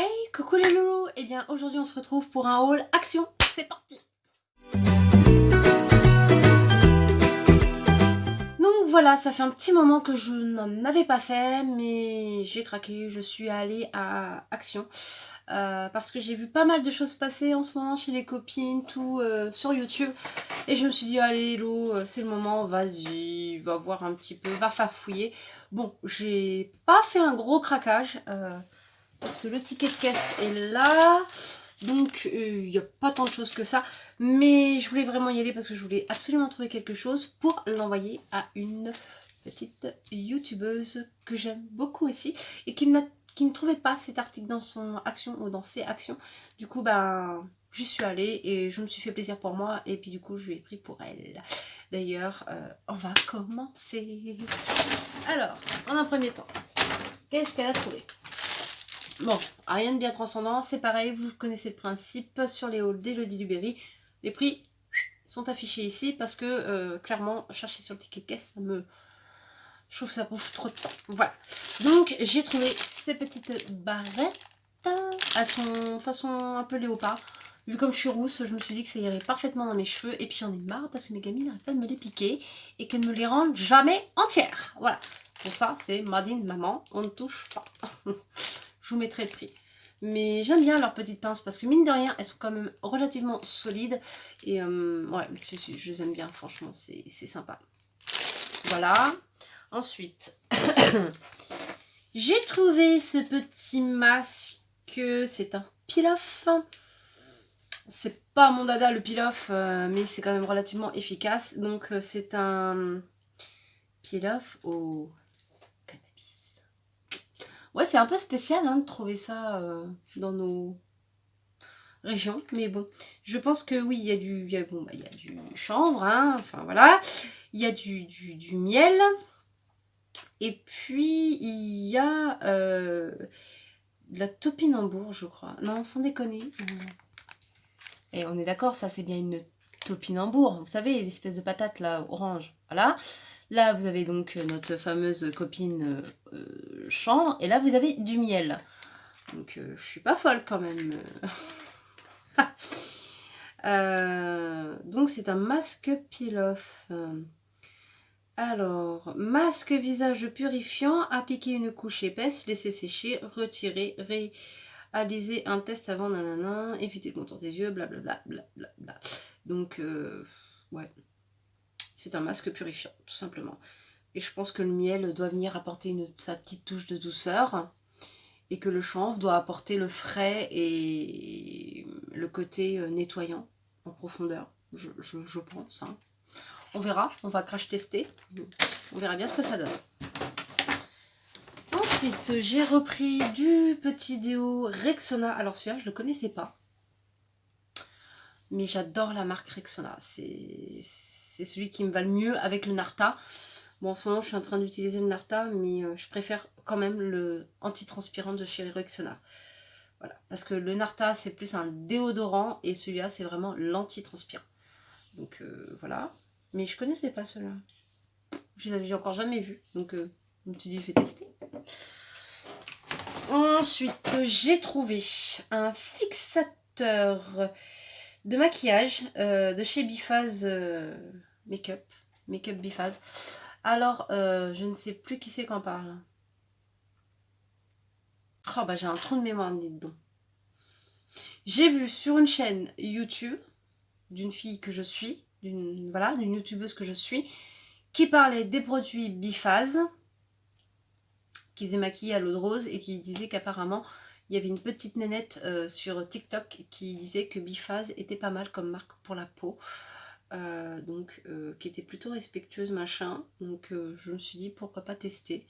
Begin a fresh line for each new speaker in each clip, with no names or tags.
Hey, coucou les loulous. Eh bien, aujourd'hui, on se retrouve pour un haul action. C'est parti. Donc voilà, ça fait un petit moment que je n'en avais pas fait, mais j'ai craqué. Je suis allée à Action parce que j'ai vu pas mal de choses passer en ce moment chez les copines, tout sur YouTube. Et je me suis dit, allez, Hello, c'est le moment, vas-y, va voir un petit peu, va farfouiller. Bon, j'ai pas fait un gros craquage. Parce que le ticket de caisse est là, donc il n'y a pas tant de choses que ça, mais je voulais vraiment y aller parce que je voulais absolument trouver quelque chose pour l'envoyer à une petite youtubeuse que j'aime beaucoup aussi et qui ne trouvait pas cet article dans son action ou dans ses actions. Du coup, ben, j'y suis allée et je me suis fait plaisir pour moi et puis du coup, je lui ai pris pour elle. D'ailleurs, on va commencer. Alors, en un premier temps, qu'est-ce qu'elle a trouvé ? Bon, rien de bien transcendant, c'est pareil, vous connaissez le principe sur les hauls d'Elodie Duberry. Les prix sont affichés ici parce que clairement, chercher sur le ticket de caisse, je trouve que ça prend trop de temps. Voilà. Donc, j'ai trouvé ces petites barrettes. Elles sont façon un peu léopard. Vu comme je suis rousse, je me suis dit que ça irait parfaitement dans mes cheveux. Et puis j'en ai marre parce que mes gamines n'arrêtent pas de me les piquer et qu'elles ne me les rendent jamais entières. Voilà. Pour ça, c'est Madine Maman, on ne touche pas. Je vous mettrai le prix. Mais j'aime bien leurs petites pinces parce que mine de rien, elles sont quand même relativement solides. Et ouais, je les aime bien, franchement, c'est sympa. Voilà. Ensuite, j'ai trouvé ce petit masque. C'est un peel-off. C'est pas mon dada le peel-off, mais c'est quand même relativement efficace. Donc c'est un peel-off au cannabis. Ouais, c'est un peu spécial de trouver ça dans nos régions, mais bon, je pense que oui, il y a du chanvre, hein, enfin voilà, il y a du miel, et puis il y a de la topinambour, je crois. Non, sans déconner. Et on est d'accord, ça c'est bien une topinambour, vous savez, l'espèce de patate là, orange, voilà. Là, vous avez donc notre fameuse copine chanvre, et là, vous avez du miel. Donc, je suis pas folle quand même. Donc, c'est un masque peel-off. Alors, masque visage purifiant, appliquer une couche épaisse, laisser sécher, retirer, réaliser un test avant, nanana, éviter le contour des yeux, blablabla. Blablabla. Donc, ouais, c'est un masque purifiant, tout simplement. Et je pense que le miel doit venir apporter sa petite touche de douceur. Et que le chanvre doit apporter le frais et le côté nettoyant en profondeur, je pense. Hein. On verra, on va crash tester. On verra bien ce que ça donne. Ensuite, j'ai repris du petit déo Rexona. Alors celui-là, je ne le connaissais pas. Mais j'adore la marque Rexona. C'est celui qui me va le mieux avec le Narta. Bon, en ce moment, je suis en train d'utiliser le Narta, mais je préfère quand même le anti-transpirant de chez Rexona. Voilà, parce que le Narta, c'est plus un déodorant, et celui-là, c'est vraiment l'anti-transpirant. Donc, voilà. Mais je connaissais pas ceux-là. Je les avais encore jamais vus. Donc, je me suis dit, je vais tester. Ensuite, j'ai trouvé un fixateur de maquillage de chez Biphase Makeup. Makeup Biphase. Alors, je ne sais plus qui c'est qu'en parle. Oh, bah j'ai un trou de mémoire, dites donc. J'ai vu sur une chaîne YouTube d'une fille que je suis, d'une youtubeuse que je suis, qui parlait des produits Biphase, qui se démaquillaient à l'eau de rose et qui disait qu'apparemment, il y avait une petite nénette sur TikTok qui disait que Biphase était pas mal comme marque pour la peau. Donc qui était plutôt respectueuse machin, donc je me suis dit pourquoi pas tester.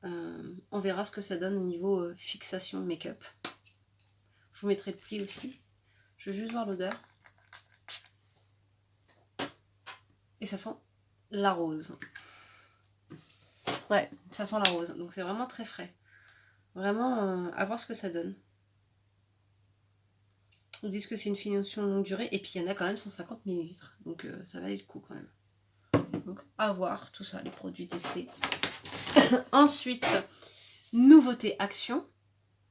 On verra ce que ça donne au niveau fixation make-up. Je vous mettrai le prix aussi. Je vais juste voir l'odeur. Et ça sent la rose. Ouais, ça sent la rose, donc c'est vraiment très frais. Vraiment à voir ce que ça donne. Ils disent que c'est une finition longue durée, et puis il y en a quand même 150 ml, donc ça valait le coup quand même. Donc à voir tout ça, les produits testés. Ensuite, nouveauté Action.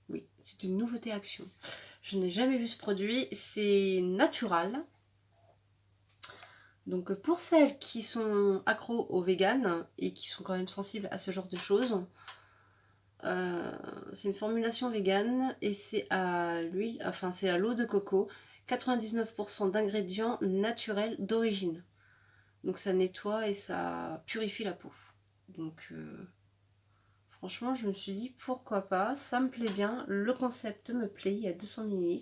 Oui, C'est une nouveauté Action. Je n'ai jamais vu ce produit. C'est natural. Donc pour celles qui sont accros au vegan et qui sont quand même sensibles à ce genre de choses, c'est une formulation vegan et c'est à l'huile, enfin c'est à l'eau de coco, 99% d'ingrédients naturels d'origine. Donc ça nettoie et ça purifie la peau. Donc franchement je me suis dit pourquoi pas, ça me plaît bien, le concept me plaît, il y a 200 ml.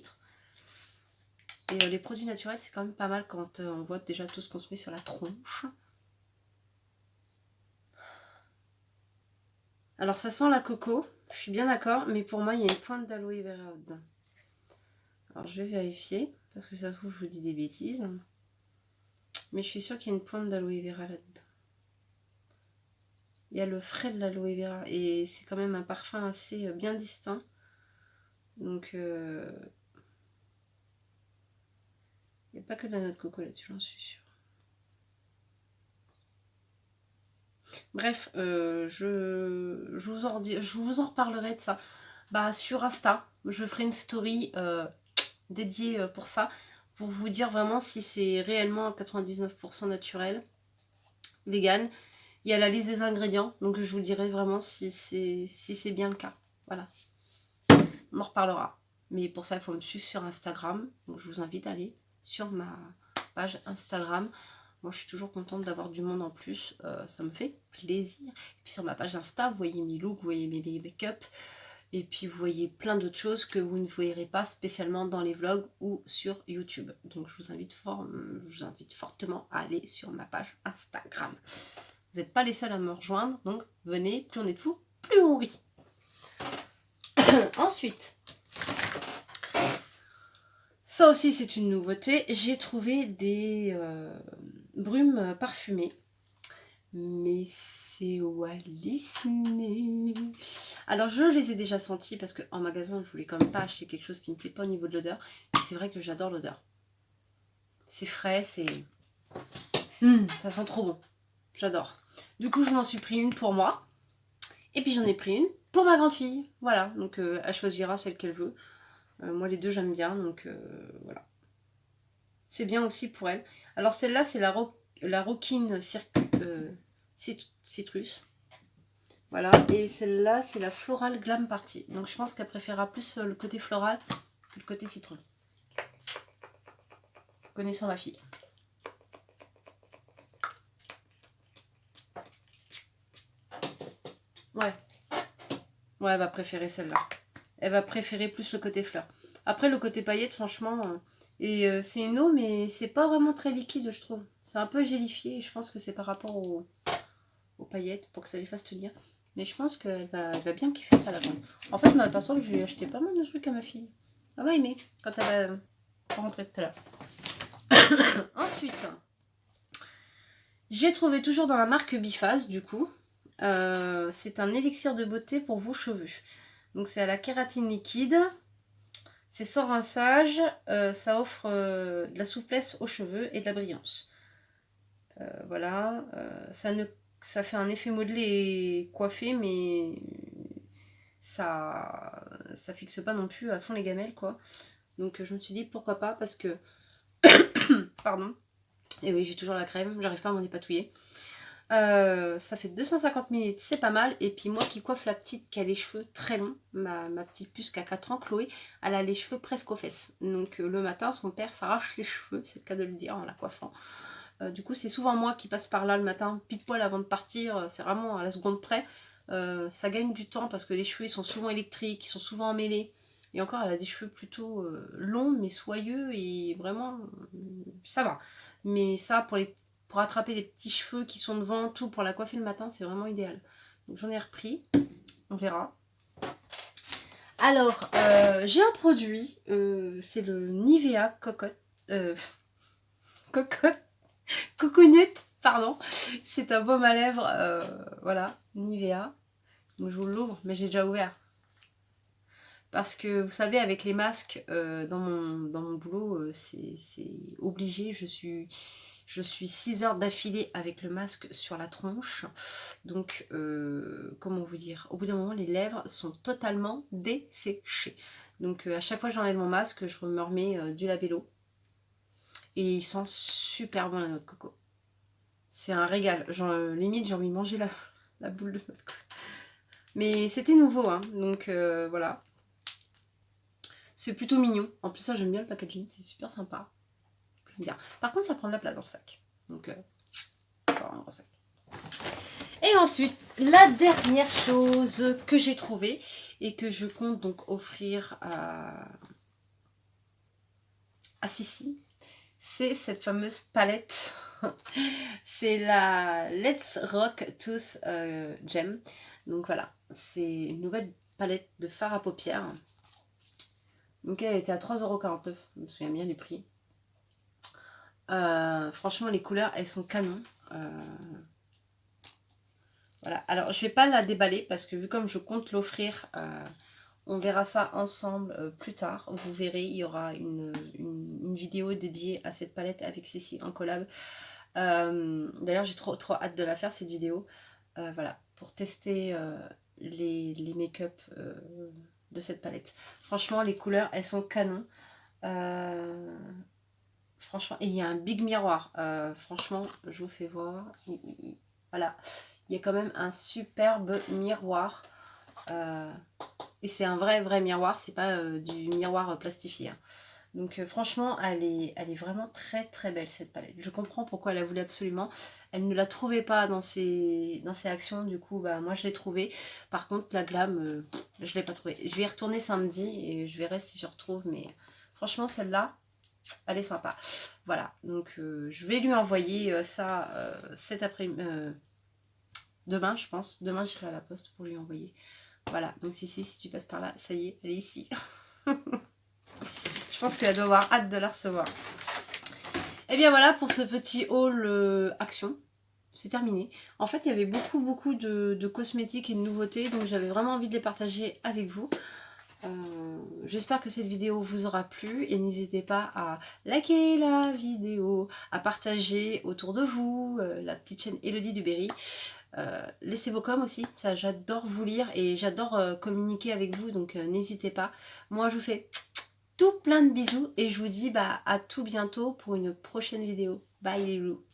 Et les produits naturels c'est quand même pas mal quand on voit déjà tout ce qu'on se met sur la tronche. Alors ça sent la coco, je suis bien d'accord, mais pour moi il y a une pointe d'aloe vera dedans. Alors je vais vérifier, parce que ça se trouve je vous dis des bêtises. Mais je suis sûre qu'il y a une pointe d'aloe vera là-dedans. Il y a le frais de l'aloe vera, et c'est quand même un parfum assez bien distinct. Donc il n'y a pas que de la noix de coco là-dessus, j'en suis sûre. Bref, je vous en reparlerai de ça. Bah, sur Insta, je ferai une story dédiée pour ça, pour vous dire vraiment si c'est réellement à 99% naturel, vegan. Il y a la liste des ingrédients, donc je vous dirai vraiment si c'est bien le cas. Voilà, on en reparlera. Mais pour ça, il faut me suivre sur Instagram. Donc je vous invite à aller sur ma page Instagram. Moi, je suis toujours contente d'avoir du monde en plus. Ça me fait plaisir. Et puis sur ma page Insta, vous voyez mes looks, vous voyez mes make-up. Et puis vous voyez plein d'autres choses que vous ne verrez pas spécialement dans les vlogs ou sur YouTube. Donc je vous invite fortement à aller sur ma page Instagram. Vous n'êtes pas les seuls à me rejoindre, donc venez, plus on est de fous, plus on rit. Ensuite, ça aussi c'est une nouveauté, j'ai trouvé des brumes parfumées, mais c'est Walt Disney. Alors je les ai déjà senties parce qu'en magasin je voulais quand même pas acheter quelque chose qui me plaît pas au niveau de l'odeur, et c'est vrai que j'adore l'odeur. C'est frais, c'est... ça sent trop bon, j'adore. Du coup je m'en suis pris une pour moi, et puis j'en ai pris une pour ma grande fille, voilà, donc elle choisira celle qu'elle veut. Moi les deux j'aime bien, donc voilà. C'est bien aussi pour elle. Alors celle-là c'est la Rockin Citrus. Voilà, et celle-là c'est la Floral Glam Party. Donc je pense qu'elle préférera plus le côté floral que le côté citron. Connaissant ma fille. Ouais. Ouais, elle va préférer celle-là. Elle va préférer plus le côté fleur. Après, le côté paillette, franchement... c'est une eau, mais c'est pas vraiment très liquide, je trouve. C'est un peu gélifié. Je pense que c'est par rapport aux paillettes, pour que ça les fasse tenir. Mais je pense qu'elle va bien kiffer ça, la grande. En fait, je m'aperçois que j'ai acheté pas mal de trucs à ma fille. Elle va aimer quand elle va rentrer tout à l'heure. Ensuite, j'ai trouvé toujours dans la marque Biphase, du coup. C'est un élixir de beauté pour vos cheveux. Donc c'est à la kératine liquide. C'est sans rinçage. Ça offre de la souplesse aux cheveux et de la brillance. Voilà. Ça fait un effet modelé et coiffé, mais ça fixe pas non plus à fond les gamelles, quoi. Donc je me suis dit pourquoi pas, parce que... Pardon. Et oui, j'ai toujours la crème, j'arrive pas à m'en dépatouiller. Ça fait 250 ml, c'est pas mal. Et puis moi qui coiffe la petite qui a les cheveux très longs, ma petite puce qui a 4 ans, Chloé, elle a les cheveux presque aux fesses. Donc le matin, son père s'arrache les cheveux, c'est le cas de le dire en la coiffant. Du coup, c'est souvent moi qui passe par là le matin, pile poil avant de partir, c'est vraiment à la seconde près. Ça gagne du temps parce que les cheveux ils sont souvent électriques, ils sont souvent emmêlés. Et encore, elle a des cheveux plutôt longs mais soyeux et vraiment, ça va. Mais ça, pour attraper les petits cheveux qui sont devant, tout, pour la coiffer le matin, c'est vraiment idéal. Donc j'en ai repris, on verra. Alors, j'ai un produit, c'est le Nivea Coconut, pardon. C'est un baume à lèvres, voilà, Nivea. Donc je vous l'ouvre, mais j'ai déjà ouvert. Parce que vous savez, avec les masques, dans mon boulot, c'est obligé, je suis Je suis 6 heures d'affilée avec le masque sur la tronche. Donc, comment vous dire, au bout d'un moment, les lèvres sont totalement desséchées. Donc, à chaque fois que j'enlève mon masque, je me remets du labello. Et il sent super bon la noix de coco. C'est un régal. Genre, limite, j'ai envie de manger la boule de noix de coco. Mais c'était nouveau, hein. Donc, voilà. C'est plutôt mignon. En plus, ça, j'aime bien le packaging. C'est super sympa. J'aime bien. Par contre, ça prend de la place dans le sac. Donc, un gros sac. Et ensuite, la dernière chose que j'ai trouvée et que je compte donc offrir à Sissi, c'est cette fameuse palette. C'est la Let's Rock Tooth Gem. Donc voilà, c'est une nouvelle palette de fard à paupières. Donc elle était à 3,49 €, je me souviens bien du prix. Franchement, les couleurs, elles sont canon. Voilà, alors je vais pas la déballer parce que vu comme je compte l'offrir, on verra ça ensemble plus tard. Vous verrez, il y aura une vidéo dédiée à cette palette avec Cécile en collab. D'ailleurs, j'ai trop hâte de la faire cette vidéo. Voilà, pour tester les make-up de cette palette. Franchement, les couleurs, elles sont canon. Franchement, et il y a un big miroir. Franchement, je vous fais voir. Voilà, il y a quand même un superbe miroir. Et c'est un vrai miroir, c'est pas du miroir plastifié. Hein. Donc franchement, elle est vraiment très belle cette palette. Je comprends pourquoi elle a voulu absolument. Elle ne la trouvait pas dans ses actions, du coup bah, moi je l'ai trouvée. Par contre la glam, je l'ai pas trouvée. Je vais y retourner samedi et je verrai si je retrouve. Mais franchement celle-là, elle est sympa. Voilà, donc je vais lui envoyer ça cet après-midi. Demain je pense. Demain j'irai à la poste pour lui envoyer. Voilà, donc si tu passes par là, ça y est, elle est ici. Je pense qu'elle doit avoir hâte de la recevoir. Et bien voilà pour ce petit haul action. C'est terminé. En fait, il y avait beaucoup de cosmétiques et de nouveautés, donc j'avais vraiment envie de les partager avec vous. J'espère que cette vidéo vous aura plu et n'hésitez pas à liker la vidéo, à partager autour de vous, la petite chaîne Elodie Duberry. Laissez vos coms aussi, ça j'adore vous lire et j'adore communiquer avec vous, donc n'hésitez pas. Moi je vous fais tout plein de bisous et je vous dis à tout bientôt pour une prochaine vidéo. Bye les loulous.